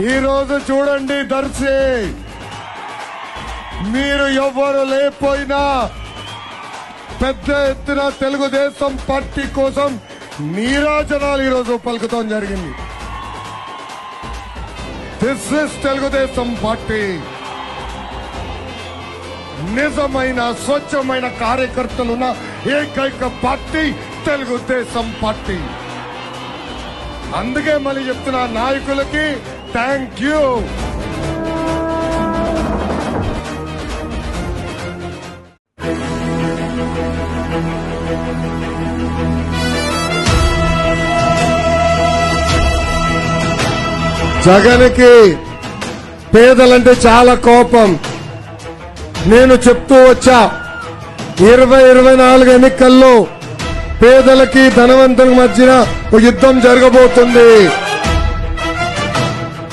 ఈ రోజు చూడండి దర్శి, మీరు ఎవ్వరు లేకపోయినా పెద్ద ఎత్తున తెలుగుదేశం పార్టీ కోసం నీరాజనాలు ఈరోజు పలుకుతాం జరిగింది. This is Telugu Desam party. నిజమైన స్వచ్ఛమైన కార్యకర్తలున్న ఏకైక పార్టీ తెలుగుదేశం పార్టీ. అందుకే మళ్ళీ చెప్తున్నా నాయకులకి థ్యాంక్ యూ. జగన్కి పేదలంటే చాలా కోపం. నేను చెప్తూ వచ్చా 2024 ఎన్నికల్లో పేదలకి ధనవంతుల మధ్యన ఒక యుద్ధం జరగబోతుంది.